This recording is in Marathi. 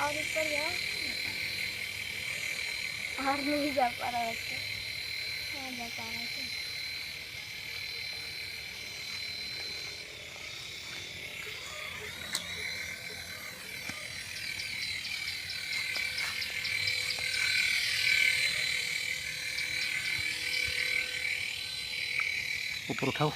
और ऊपर जाओ और नहीं जा पा रहा बच्चा। हाँ जा पा रहा है। ऊपर उठाओ।